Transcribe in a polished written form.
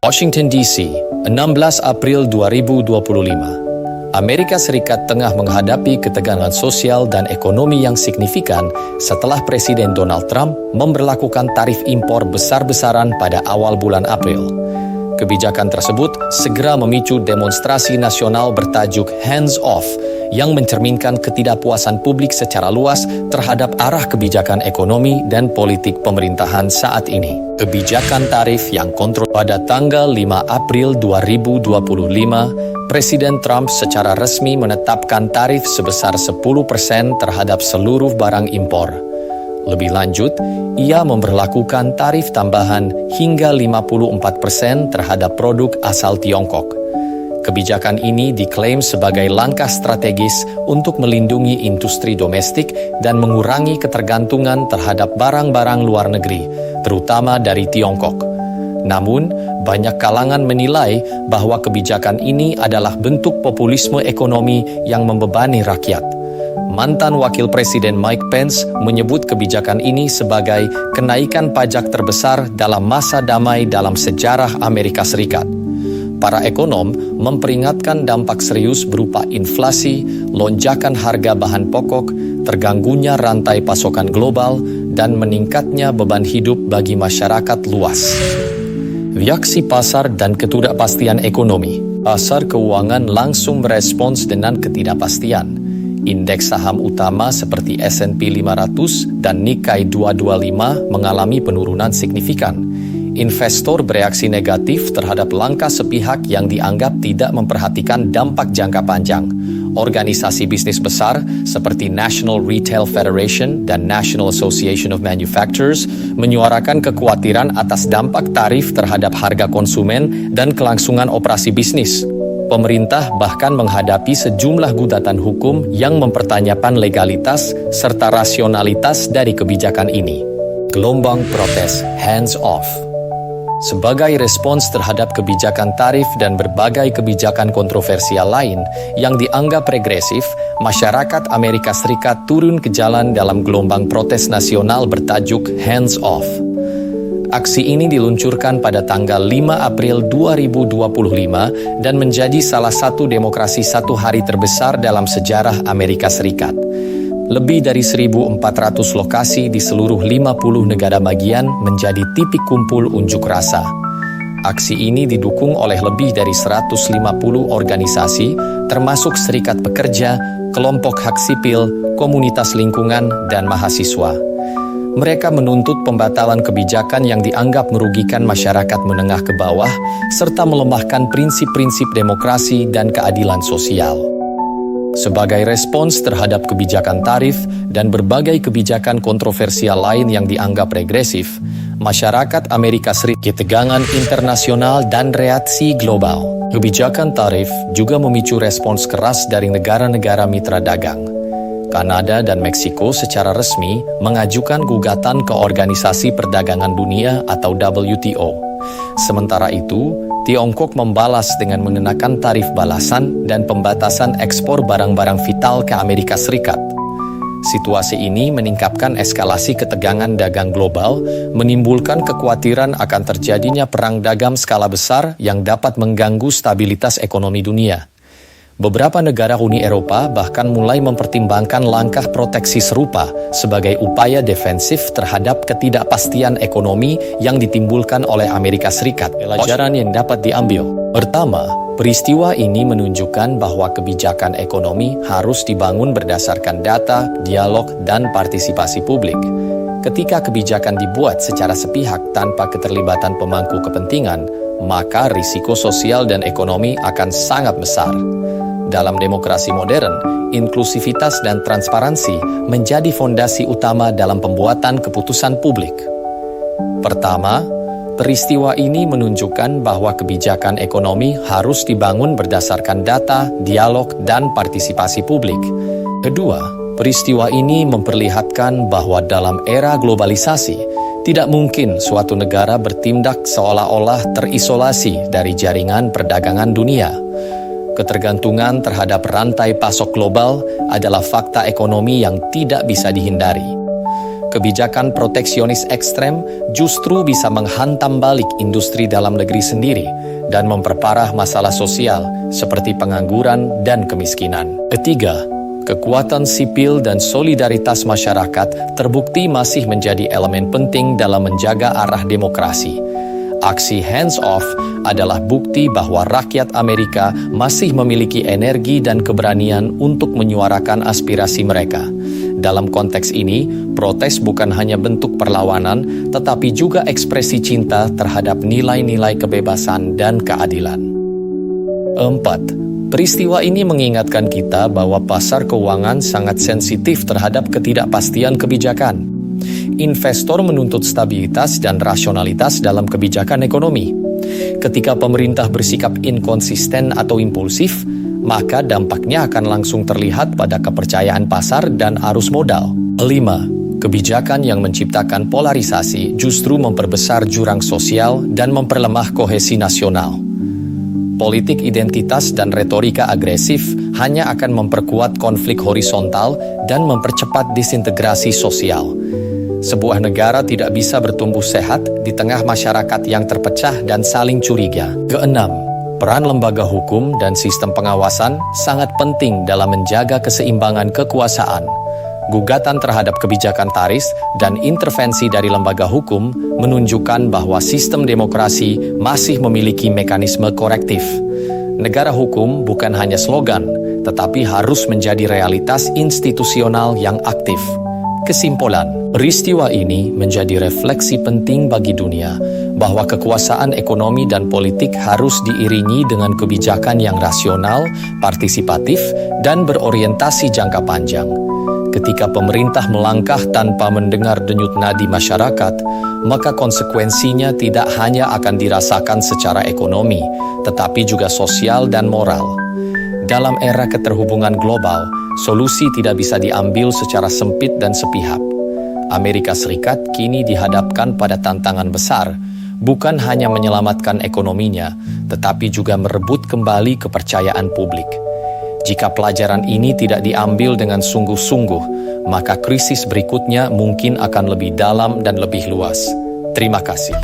Washington DC, 16 April 2025. Amerika Serikat tengah menghadapi ketegangan sosial dan ekonomi yang signifikan setelah Presiden Donald Trump memberlakukan tarif impor besar-besaran pada awal bulan April. Kebijakan tersebut segera memicu demonstrasi nasional bertajuk Hands Off yang mencerminkan ketidakpuasan publik secara luas terhadap arah kebijakan ekonomi dan politik pemerintahan saat ini. Kebijakan tarif yang kontrol pada tanggal 5 April 2025, Presiden Trump secara resmi menetapkan tarif sebesar 10% terhadap seluruh barang impor. Lebih lanjut, ia memberlakukan tarif tambahan hingga 54% terhadap produk asal Tiongkok. Kebijakan ini diklaim sebagai langkah strategis untuk melindungi industri domestik dan mengurangi ketergantungan terhadap barang-barang luar negeri, terutama dari Tiongkok. Namun, banyak kalangan menilai bahwa kebijakan ini adalah bentuk populisme ekonomi yang membebani rakyat. Mantan Wakil Presiden Mike Pence menyebut kebijakan ini sebagai kenaikan pajak terbesar dalam masa damai dalam sejarah Amerika Serikat. Para ekonom memperingatkan dampak serius berupa inflasi, lonjakan harga bahan pokok, terganggunya rantai pasokan global, dan meningkatnya beban hidup bagi masyarakat luas. Reaksi pasar dan ketidakpastian ekonomi. Pasar keuangan langsung merespons dengan ketidakpastian. Indeks saham utama seperti S&P 500 dan Nikkei 225 mengalami penurunan signifikan. Investor bereaksi negatif terhadap langkah sepihak yang dianggap tidak memperhatikan dampak jangka panjang. Organisasi bisnis besar seperti National Retail Federation dan National Association of Manufacturers menyuarakan kekhawatiran atas dampak tarif terhadap harga konsumen dan kelangsungan operasi bisnis. Pemerintah bahkan menghadapi sejumlah gugatan hukum yang mempertanyakan legalitas serta rasionalitas dari kebijakan ini. Gelombang protes Hands Off. Sebagai respons terhadap kebijakan tarif dan berbagai kebijakan kontroversial lain yang dianggap regresif, masyarakat Amerika Serikat turun ke jalan dalam gelombang protes nasional bertajuk Hands Off. Aksi ini diluncurkan pada tanggal 5 April 2025 dan menjadi salah satu demonstrasi satu hari terbesar dalam sejarah Amerika Serikat. Lebih dari 1.400 lokasi di seluruh 50 negara bagian menjadi titik kumpul unjuk rasa. Aksi ini didukung oleh lebih dari 150 organisasi, termasuk serikat pekerja, kelompok hak sipil, komunitas lingkungan, dan mahasiswa. Mereka menuntut pembatalan kebijakan yang dianggap merugikan masyarakat menengah ke bawah, serta melemahkan prinsip-prinsip demokrasi dan keadilan sosial. Sebagai respons terhadap kebijakan tarif dan berbagai kebijakan kontroversial lain yang dianggap regresif, masyarakat Amerika Serikat ketegangan internasional dan reaksi global. Kebijakan tarif juga memicu respons keras dari negara-negara mitra dagang. Kanada dan Meksiko secara resmi mengajukan gugatan ke Organisasi Perdagangan Dunia atau WTO. Sementara itu, Tiongkok membalas dengan mengenakan tarif balasan dan pembatasan ekspor barang-barang vital ke Amerika Serikat. Situasi ini meningkatkan eskalasi ketegangan dagang global, menimbulkan kekhawatiran akan terjadinya perang dagang skala besar yang dapat mengganggu stabilitas ekonomi dunia. Beberapa negara Uni Eropa bahkan mulai mempertimbangkan langkah proteksi serupa sebagai upaya defensif terhadap ketidakpastian ekonomi yang ditimbulkan oleh Amerika Serikat. Pelajaran yang dapat diambil. Pertama, peristiwa ini menunjukkan bahwa kebijakan ekonomi harus dibangun berdasarkan data, dialog, dan partisipasi publik. Ketika kebijakan dibuat secara sepihak tanpa keterlibatan pemangku kepentingan, maka risiko sosial dan ekonomi akan sangat besar. Dalam demokrasi modern, inklusivitas dan transparansi menjadi fondasi utama dalam pembuatan keputusan publik. Pertama, peristiwa ini menunjukkan bahwa kebijakan ekonomi harus dibangun berdasarkan data, dialog, dan partisipasi publik. Kedua, peristiwa ini memperlihatkan bahwa dalam era globalisasi, tidak mungkin suatu negara bertindak seolah-olah terisolasi dari jaringan perdagangan dunia. Ketergantungan terhadap rantai pasok global adalah fakta ekonomi yang tidak bisa dihindari. Kebijakan proteksionis ekstrem justru bisa menghantam balik industri dalam negeri sendiri dan memperparah masalah sosial seperti pengangguran dan kemiskinan. Ketiga, kekuatan sipil dan solidaritas masyarakat terbukti masih menjadi elemen penting dalam menjaga arah demokrasi. Aksi hands-off adalah bukti bahwa rakyat Amerika masih memiliki energi dan keberanian untuk menyuarakan aspirasi mereka. Dalam konteks ini, protes bukan hanya bentuk perlawanan, tetapi juga ekspresi cinta terhadap nilai-nilai kebebasan dan keadilan. 4. Peristiwa ini mengingatkan kita bahwa pasar keuangan sangat sensitif terhadap ketidakpastian kebijakan. Investor menuntut stabilitas dan rasionalitas dalam kebijakan ekonomi. Ketika pemerintah bersikap inkonsisten atau impulsif, maka dampaknya akan langsung terlihat pada kepercayaan pasar dan arus modal. 5. Kebijakan yang menciptakan polarisasi justru memperbesar jurang sosial dan memperlemah kohesi nasional. Politik identitas dan retorika agresif hanya akan memperkuat konflik horizontal dan mempercepat disintegrasi sosial. Sebuah negara tidak bisa bertumbuh sehat di tengah masyarakat yang terpecah dan saling curiga. Keenam, peran lembaga hukum dan sistem pengawasan sangat penting dalam menjaga keseimbangan kekuasaan. Gugatan terhadap kebijakan tarif dan intervensi dari lembaga hukum menunjukkan bahwa sistem demokrasi masih memiliki mekanisme korektif. Negara hukum bukan hanya slogan, tetapi harus menjadi realitas institusional yang aktif. Kesimpulan, peristiwa ini menjadi refleksi penting bagi dunia bahwa kekuasaan ekonomi dan politik harus diiringi dengan kebijakan yang rasional, partisipatif, dan berorientasi jangka panjang. Ketika pemerintah melangkah tanpa mendengar denyut nadi masyarakat, maka konsekuensinya tidak hanya akan dirasakan secara ekonomi, tetapi juga sosial dan moral. Dalam era keterhubungan global, solusi tidak bisa diambil secara sempit dan sepihak. Amerika Serikat kini dihadapkan pada tantangan besar, bukan hanya menyelamatkan ekonominya, tetapi juga merebut kembali kepercayaan publik. Jika pelajaran ini tidak diambil dengan sungguh-sungguh, maka krisis berikutnya mungkin akan lebih dalam dan lebih luas. Terima kasih.